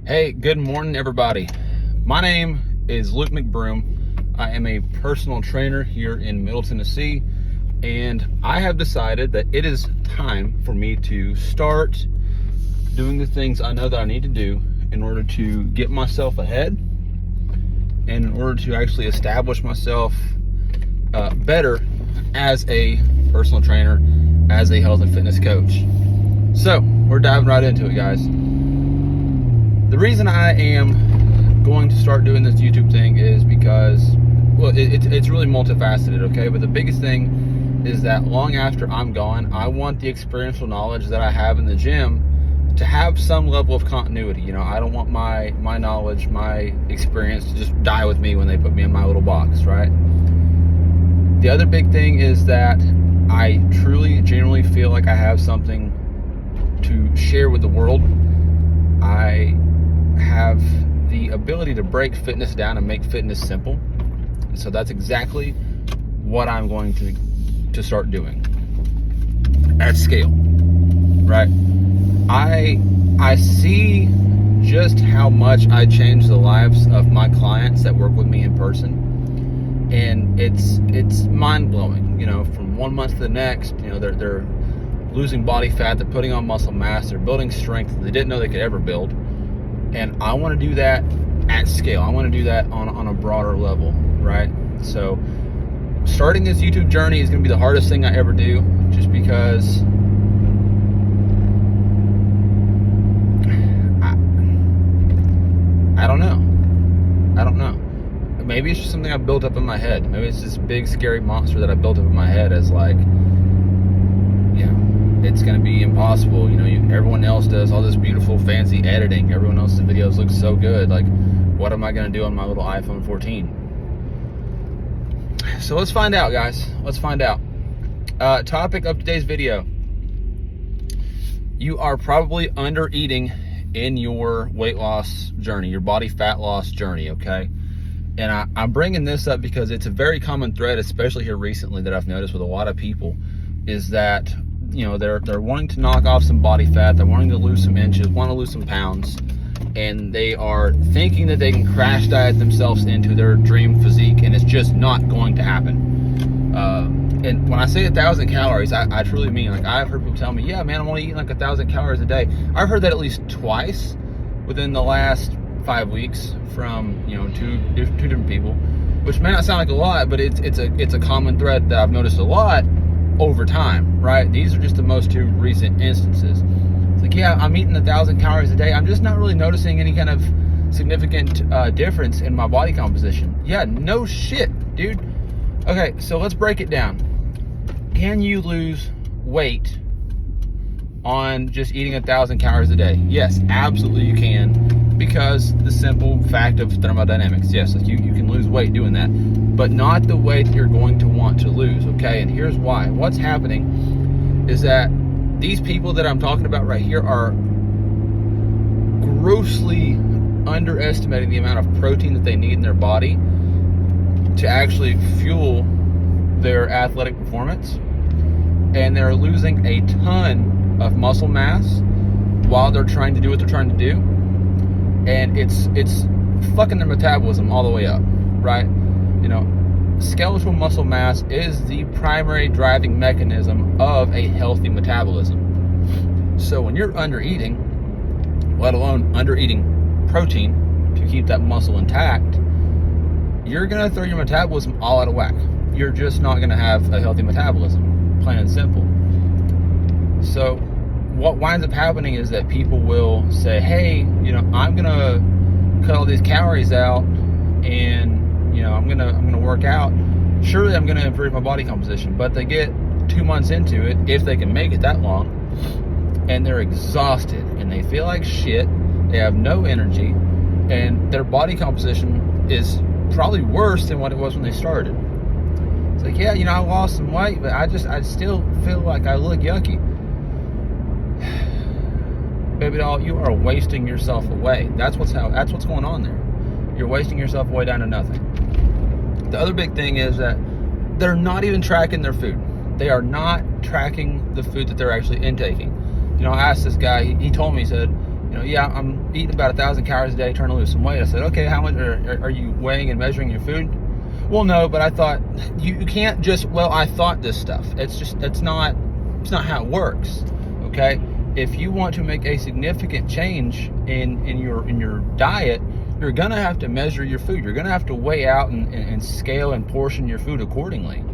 Hey, good morning, everybody. My name is Luke McBroom. I am a personal trainer here in Middle Tennessee, and I have decided that it is time for me to start doing the things I know that I need to do in order to get myself ahead and in order to actually establish myself better as a personal trainer, as a health and fitness coach. So, we're diving right into it, guys. The reason I am going to start doing this YouTube thing is because, well, it's really multifaceted, okay? But the biggest thing is that long after I'm gone, I want the experiential knowledge that I have in the gym to have some level of continuity. You know, I don't want my knowledge, my experience to just die with me when they put me in my little box, right? The other big thing is that I truly, genuinely feel like I have something to share with the world. I have the ability to break fitness down and make fitness simple. And so that's exactly what I'm going to start doing at scale, right? I see just how much I change the lives of my clients that work with me in person, and it's mind-blowing. You know, from 1 month to the next, you know, they're losing body fat, they're putting on muscle mass, they're building strength that they didn't know they could ever build. And I want to do that at scale. I want to do that on a broader level, right? So starting this YouTube journey is going to be the hardest thing I ever do, just because I don't know. Maybe it's just something I built up in my head. Maybe it's this big scary monster that I built up in my head as like, you know, it's going to be impossible. You know, everyone else does all this beautiful, fancy editing. Everyone else's videos look so good. Like, what am I going to do on my little iPhone 14? So let's find out, guys. Let's find out. Topic of today's video. You are probably under eating in your weight loss journey, your body fat loss journey, okay? And I'm bringing this up because it's a very common thread, especially here recently, that I've noticed with a lot of people, is that, you know, they're wanting to knock off some body fat, they're wanting to lose some inches, want to lose some pounds, and they are thinking that they can crash diet themselves into their dream physique, and it's just not going to happen. And when I say 1,000 calories, I truly mean, like, I've heard people tell me, yeah, man, I'm only eating like 1,000 calories a day. I've heard that at least twice within the last 5 weeks from, you know, two different people, which may not sound like a lot, but it's a common thread that I've noticed a lot over time, right? These are just the most two recent instances. It's like, yeah, I'm eating 1,000 calories a day. I'm just not really noticing any kind of significant difference in my body composition. Yeah, no shit, dude. Okay, so let's break it down. Can you lose weight on just eating 1,000 calories a day? Yes, absolutely you can, because the simple fact of thermodynamics. Yes, you can lose weight doing that, but not the weight that you're going to want to lose, okay? And here's why. What's happening is that these people that I'm talking about right here are grossly underestimating the amount of protein that they need in their body to actually fuel their athletic performance, and they're losing a ton of muscle mass while they're trying to do what they're trying to do, and it's fucking their metabolism all the way up, right? You know, skeletal muscle mass is the primary driving mechanism of a healthy metabolism. So when you're under eating, let alone under eating protein to keep that muscle intact, you're gonna throw your metabolism all out of whack. You're just not gonna have a healthy metabolism, plain and simple. So what winds up happening is that people will say, hey, you know, I'm gonna cut all these calories out, and, you know, I'm gonna work out. Surely I'm gonna improve my body composition. But they get 2 months into it, if they can make it that long, and they're exhausted and they feel like shit. They have no energy, and their body composition is probably worse than what it was when they started. It's like, yeah, you know, I lost some weight, but I still feel like I look yucky. Baby doll, you are wasting yourself away. That's what's going on there. You're wasting yourself away down to nothing. The other big thing is that they're not even tracking their food. They are not tracking the food that they're actually intaking. You know, I asked this guy, he told me, he said, yeah, I'm eating about 1,000 calories a day, trying to lose some weight. I said, okay, how much are you weighing and measuring your food? Well, no, but I thought you can't just, well, I thought this stuff. It's not how it works. Okay. If you want to make a significant change in your diet, you're going to have to measure your food. You're going to have to weigh out and scale and portion your food accordingly.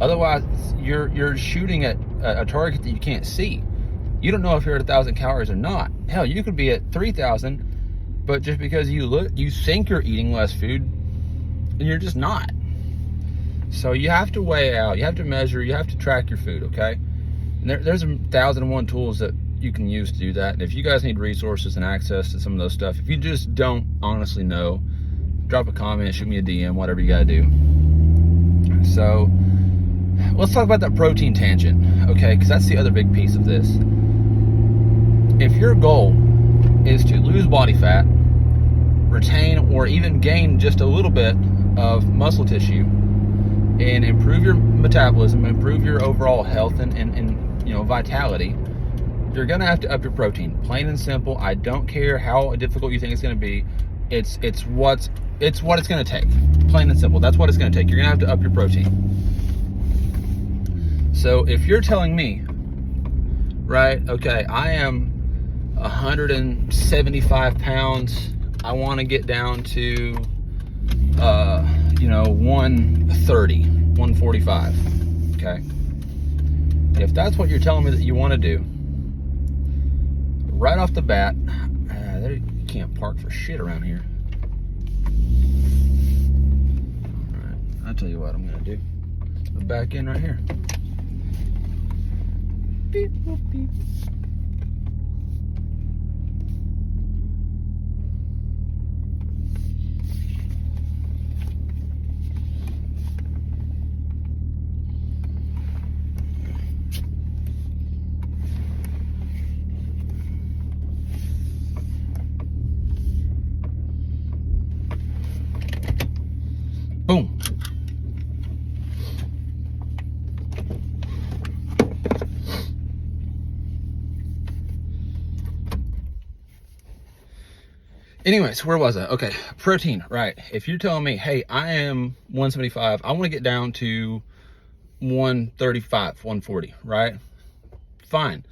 Otherwise, you're shooting at a target that you can't see. You don't know if you're at 1,000 calories or not. Hell, you could be at 3,000, but just because you think you're eating less food, and you're just not. So you have to weigh out, you have to measure, you have to track your food, okay? And there's 1,001 tools that you can use to do that. And if you guys need resources and access to some of those stuff, if you just don't honestly know, drop a comment, shoot me a DM, whatever you gotta do. So let's talk about that protein tangent, okay? Because that's the other big piece of this. If your goal is to lose body fat, retain or even gain just a little bit of muscle tissue, and improve your metabolism, improve your overall health and vitality, you're gonna have to up your protein. Plain and simple. I don't care how difficult you think it's gonna be. It's what it's gonna take. Plain and simple. That's what it's gonna take. You're gonna have to up your protein. So if you're telling me, right, okay, I am 175 pounds, I want to get down to 130, 145, okay? If that's what you're telling me that you want to do, right off the bat, you can't park for shit around here. All right, I'll tell you what I'm gonna do. I'll back in right here. Beep, boop, beep. Boom. Anyways, where was I? Okay, protein, right. If you're telling me, hey, I am 175, I want to get down to 135, 140, right? Fine.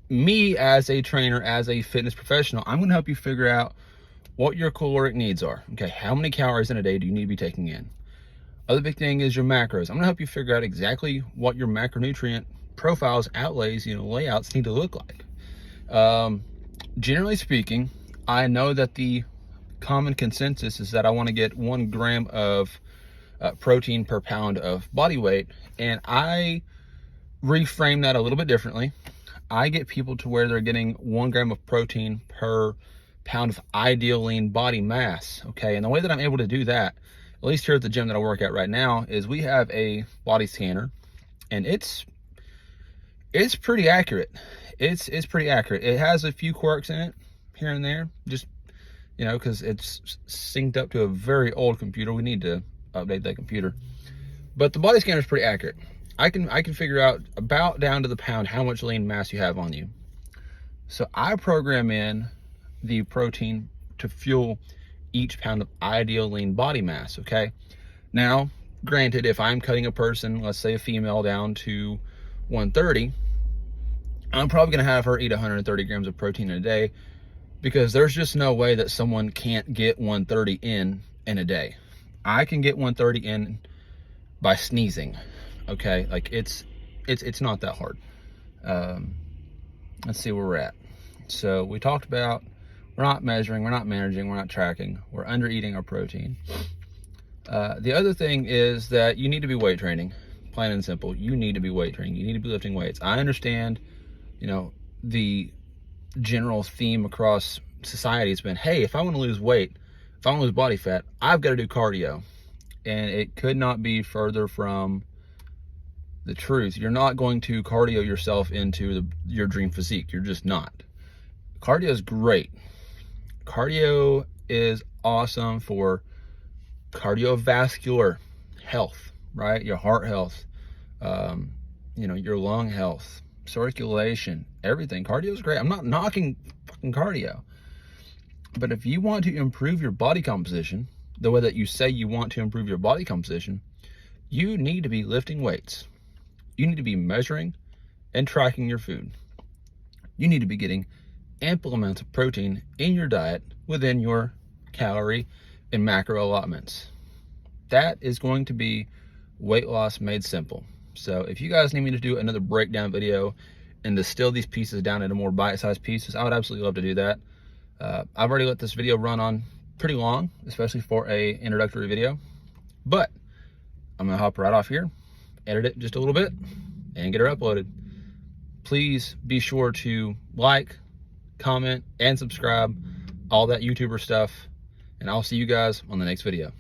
Me as a trainer, as a fitness professional, I'm going to help you figure out what your caloric needs are. Okay, how many calories in a day do you need to be taking in? Other big thing is your macros. I'm gonna help you figure out exactly what your macronutrient profiles, outlays, layouts need to look like. Generally speaking, I know that the common consensus is that I want to get 1 gram of protein per pound of body weight, and I reframe that a little bit differently. I get people to where they're getting 1 gram of protein per pound of ideal lean body mass, okay? And the way that I'm able to do that, at least here at the gym that I work at right now, is we have a body scanner, and it's pretty accurate. It's pretty accurate. It has a few quirks in it here and there, just because it's synced up to a very old computer. We need to update that computer, but the body scanner is pretty accurate. I can figure out about down to the pound how much lean mass you have on you. So I program in the protein to fuel each pound of ideal lean body mass, okay? Now, granted, if I'm cutting a person, let's say a female, down to 130, I'm probably gonna have her eat 130 grams of protein in a day, because there's just no way that someone can't get 130 in a day. I can get 130 in by sneezing, okay? Like it's not that hard. Let's see where we're at. So we talked about we're not measuring, we're not managing, we're not tracking, we're under eating our protein. The other thing is that you need to be weight training, plain and simple. You need to be weight training. You need to be lifting weights. I understand, the general theme across society has been, hey, if I want to lose weight, if I want to lose body fat, I've got to do cardio. And it could not be further from the truth. You're not going to cardio yourself into your dream physique. You're just not. Cardio is great. Cardio is awesome for cardiovascular health, right? Your heart health, your lung health, circulation, everything. Cardio is great. I'm not knocking fucking cardio. But if you want to improve your body composition, the way that you say you want to improve your body composition, you need to be lifting weights. You need to be measuring and tracking your food. You need to be getting ample amounts of protein in your diet within your calorie and macro allotments. That is going to be weight loss made simple. So if you guys need me to do another breakdown video and distill these pieces down into more bite-sized pieces, I would absolutely love to do that. I've already let this video run on pretty long, especially for a introductory video, but I'm gonna hop right off here, edit it just a little bit, and get her uploaded. Please be sure to like, comment, and subscribe, all that YouTuber stuff, and I'll see you guys on the next video.